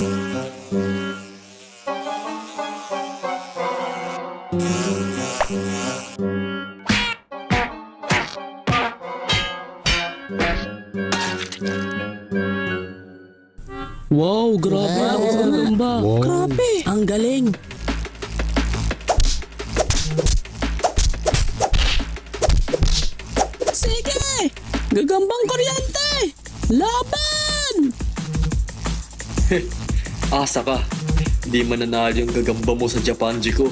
Wow, grabe ako sa gagamba. Wow. Grabe, ang galing. Sige, gagambang kuryente. Laban! Asa ka. Di mananalo yung gagamba mo sa Japanji ko.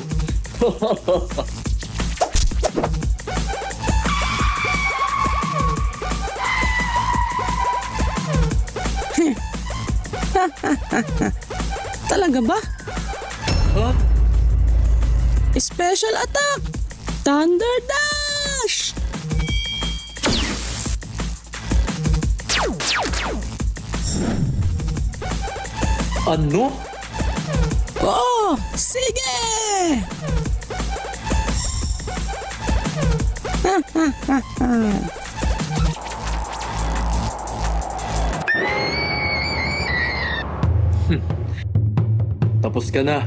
Talaga ba? Ha? Special attack! Thunder Dash! Ano? Oh, sige! Tapos ka na.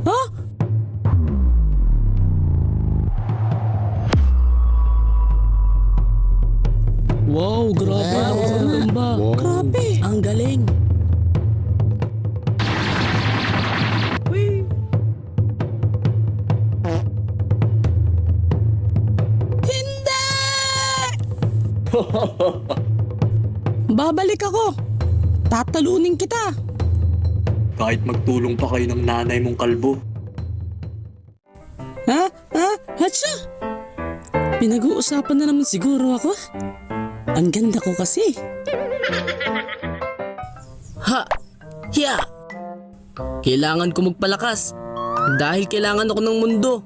Ha? Wow, grabe ako sa gagamba. Wow. Grabe, ang galing. Hindi! Babalik ako. Tatalunin kita. Kahit magtulong pa kayo ng nanay mong kalbo. Ha? Ha? Hatsya! Pinag-uusapan na naman siguro ako. Ang ganda ko kasi. Ha! Hiya! Kailangan ko magpalakas dahil kailangan ako ng mundo.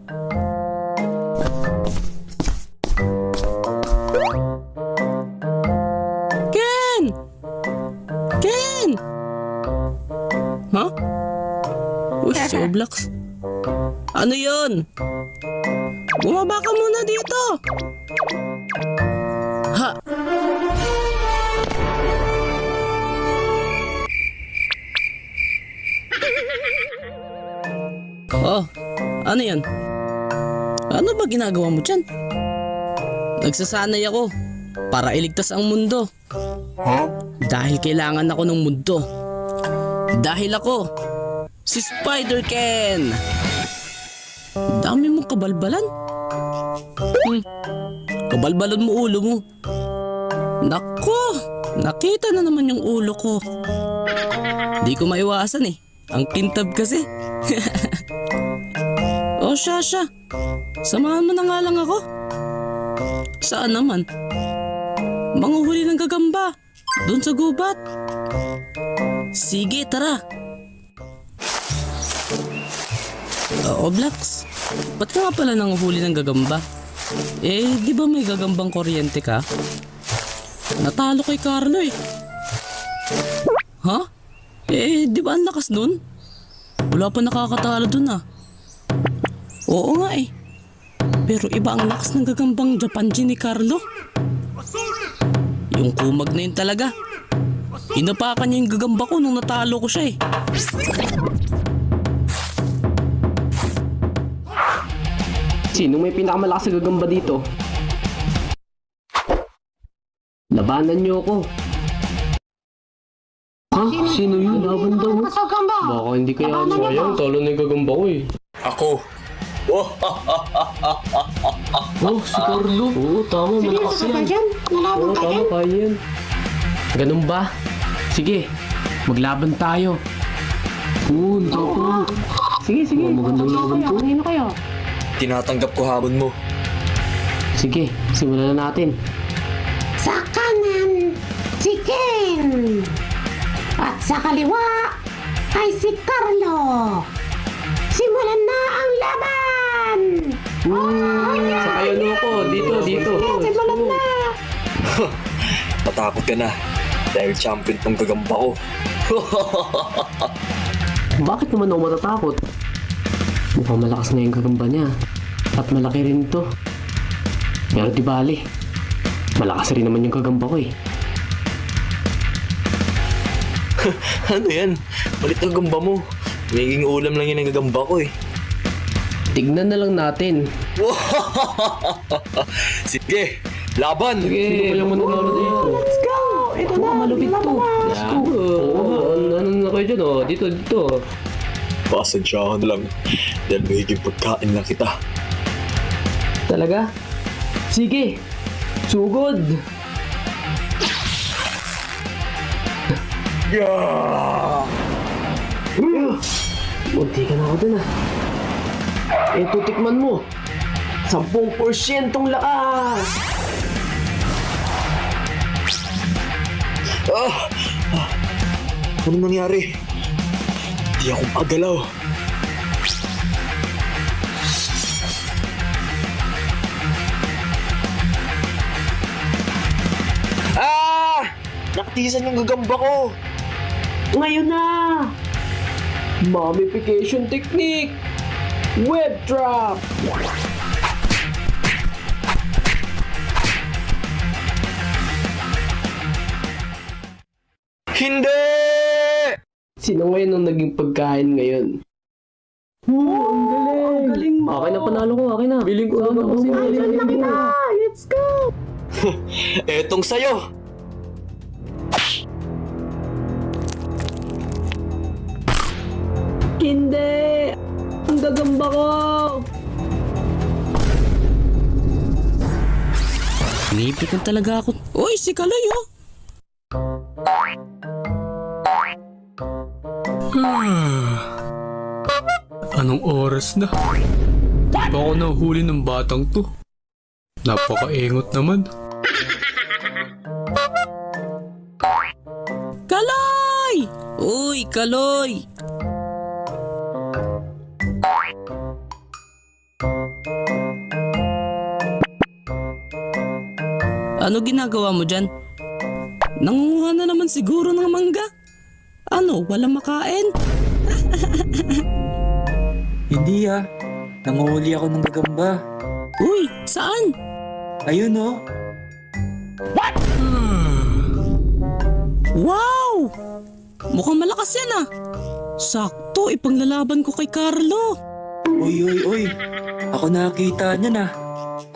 Ken! Ken! Ha? Uy, si Oblax. Ano yun? Bumaba ka muna dito! Ha! Oh, ano yan? Ano ba ginagawa mo dyan? Nagsasanay ako para iligtas ang mundo. Dahil kailangan ako ng mundo. Dahil ako, si Spider-Ken! Dami mong kabalbalan. Kabalbalan mo ulo mo. Nako, nakita na naman yung ulo ko. Di ko maiwasan eh. Ang kintab kasi. O siya. Samahan mo na nga lang ako. Saan naman? Manguhuli ng gagamba. Doon sa gubat. Sige, tara. Oblax, ba't ka nga pala nanguhuli ng gagamba? Eh, di ba may gagambang kuryente ka? Natalo kay Carlo eh. Ha? Eh, di ba ang lakas nun? Wala pa nakakatalo dun ah. Oo nga eh. Pero iba ang lakas ng gagambang Japanji ni Carlo. Yung kumag na yun talaga. Inapakan niya yung gagamba ko nung natalo ko siya eh. Sino may pinakamalakas na gagamba dito? Labanan niyo ako. Ha? Sino yun? Laban daw. Baka hindi kaya sayang. Talo na yung gagamba ko eh. Ako. Oh, si Carlo. Oo, tama. Malakas yan. Oo, tama. Kaya yan. Ganun ba? Sige. Maglaban tayo. Oo, tama. Sige. Magandang laban to. Kanino kayo? Tinatanggap ko habon mo. Sige, simulan na natin. Sa kanan, si Ken. At sa kaliwa, ay si Carlo. Simulan na ang laban! Sakayan mo ako. Dito. Simulan na! Matakot ka na. Dahil champion tong gagamba ko. Bakit naman ako matatakot? Mukhang malakas na yung gagamba niya. At malaki rin to. Pero di bali. Malakas rin naman yung gagamba ko eh. Ano yan? Malit ang gamba mo. Magiging ulam lang yan ang gagamba ko eh. Tignan na lang natin. Sige, laban! Sino kaya mananalo dito? Let's go! Ito na, Malupit to. lumabas. Let's go. Ano na kayo dyan oh? Dito. Pasensyahan na lang. Dahil magiging pagkain lang kita. Talaga? Sige. Sugod. Yeah! Munti ka na ako dun ah. Ito tikman mo. 10% lakas. Ano nangyari? Di ako magalaw. Nakatisan yung gagamba ko. Ngayon na. Mummification technique. Web trap. Hindi! Sino ngayon ang naging pagkain ngayon? Ang galing mo. Akin na panalo ko, akin na. Biling ko na kasi. Let's go! Etong sayo. Hindi! Ang gagamba ko! Nipikan talaga ako. Uy, si Kaloy oh. Anong oras na? Di pa ako nahuli ng batang to. Napakaingot naman. Kaloy! Uy, Kaloy! Ano ginagawa mo dyan? Nangunguha na naman siguro ng mangga. Ano, walang makain? Hindi ah. Nanguhuli ako ng gagamba. Uy, saan? Ayun oh. Wow! Mukhang malakas yan ah. Sakto, ipanglalaban ko kay Carlo. Uy. Ako nakakita niya na.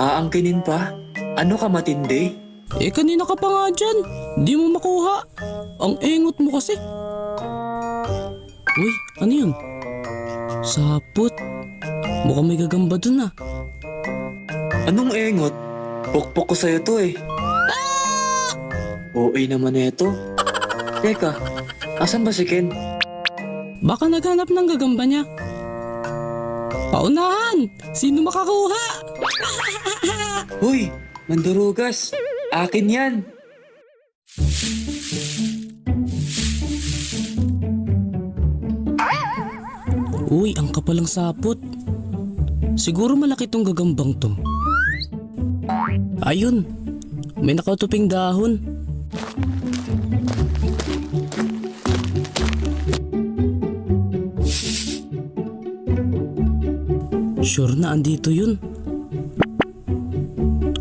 Aangkinin pa? Ano ka matindi? Eh kanina ka pa nga dyan. Di mo makuha. Ang engot mo kasi. Uy, ano yun? Sapot. Mukhang may gagamba dun ah. Anong engot? Pukpok ko sa'yo to eh. OA naman ito. Teka, asan ba si Ken? Baka naghanap ng gagamba niya. Paunahan! Sino makakuha? Uy, mandurugas. Akin yan. Uy, ang kapalang sapot. Siguro malaki tong gagambang to. Ayun, may nakatuping dahon. Sure na andito yun.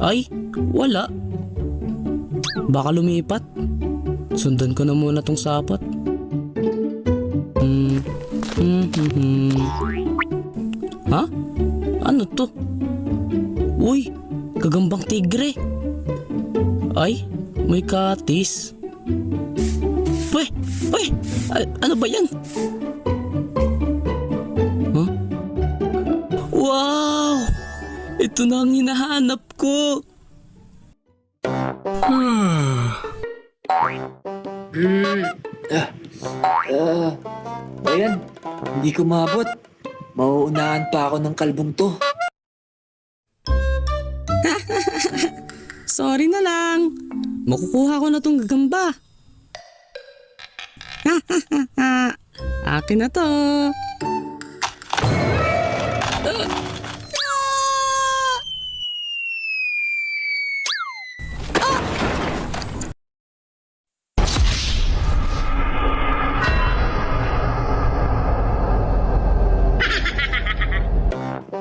Ay, wala. Baka lumipat. Sundan ko na muna tong sapot. Ha? Ano to? Uy, gagambang tigre. Ay, may katis. Pwe, ano ba yan? Huh? Wow! Ito na ang hinahanap ko. Ayan, hindi ko maabot. Mauunahan pa ako ng kalbong to. Sorry na lang. Makukuha ko na tong gagamba. Akin na to.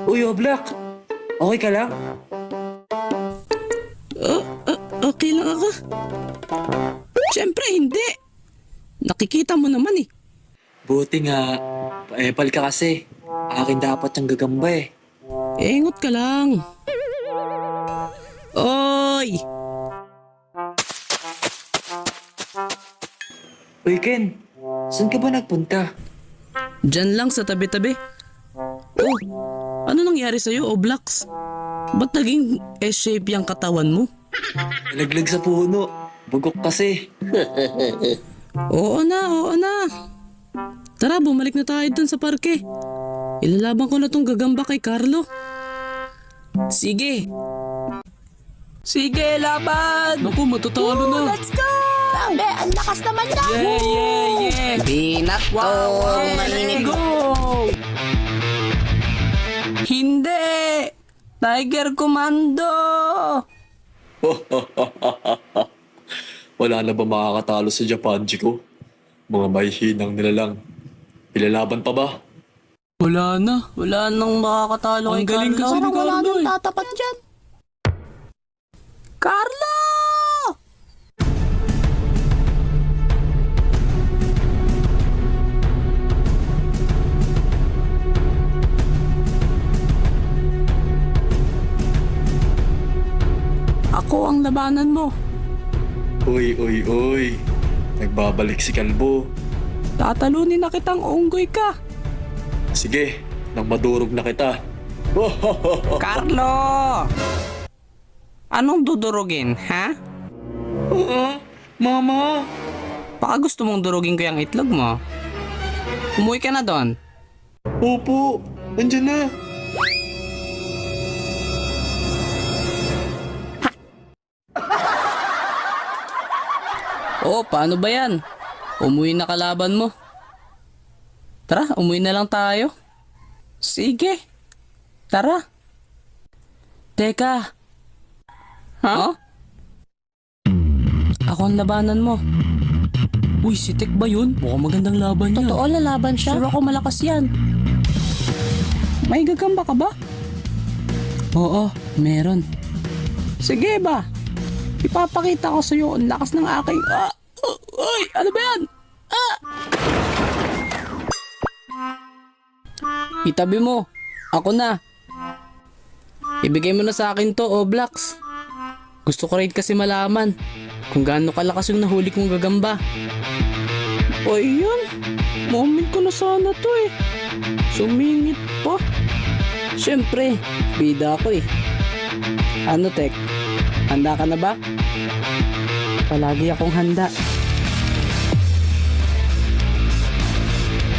Uy, Oblak! Okay ka lang? Okay lang ako. Siyempre hindi. Nakikita mo naman eh. Buti nga, paepal ka kasi. Akin dapat yung gagamba eh. Engot ka lang. Oy! Uy Ken, saan ka ba nagpunta? Diyan lang sa tabi-tabi. Oh, ano nangyari sa'yo, Oblax? Ba't naging S-shape yung katawan mo? Nalaglag sa puno. Bugok kasi. Oo na. Tara, bumalik na tayo dun sa parke. Ilalaban ko na tong gagamba kay Carlo. Sige. Sige, laban! Naku, matatalo na. Let's go! Grabe, ang lakas naman na! Yeah! Binat to! Maliligo! Hindi! Tiger Commando! Wala na ba makakatalo sa Japanji ko? Mga may hinang nila lang. Ilalaban pa ba? Wala na. Wala nang makakatalo Ang kay galing Carlo. kasi ni Parang wala Carlo nang eh. tatapat dyan. Carlo! Ako ang labanan mo. Uy. Nagbabalik si Kalbo. Tatalunin na kitang unggoy ka. Sige, nang madurog na kita. Carlo! Anong dudurugin, ha? Mama! Baka gusto mong durugin ko yung itlog mo. Umuwi ka na doon. Opo, andyan na. Oo, paano ba yan? Umuwi na kalaban mo. Tara, umuwi na lang tayo. Sige. Tara. Teka. Ha? Ako ang labanan mo. Uy, si Tek ba yun? Mukhang magandang laban niya. Totoo, lalaban siya. Sure ako malakas yan. May gagamba ka ba? Oo, meron. Sige ba? Ipapakita ko sa'yo ang lakas ng aking... Uy! Ano ba yan? Itabi mo. Ako na. Ibigay mo na sa akin to, Oblax. Gusto ko rin kasi malaman kung gaano kalakas yung nahuli kong gagamba. O yun. Moment ko na sana to eh. Sumingit pa. Siyempre, bida ako eh. Ano, Tek? Handa ka na ba? Palagi akong handa.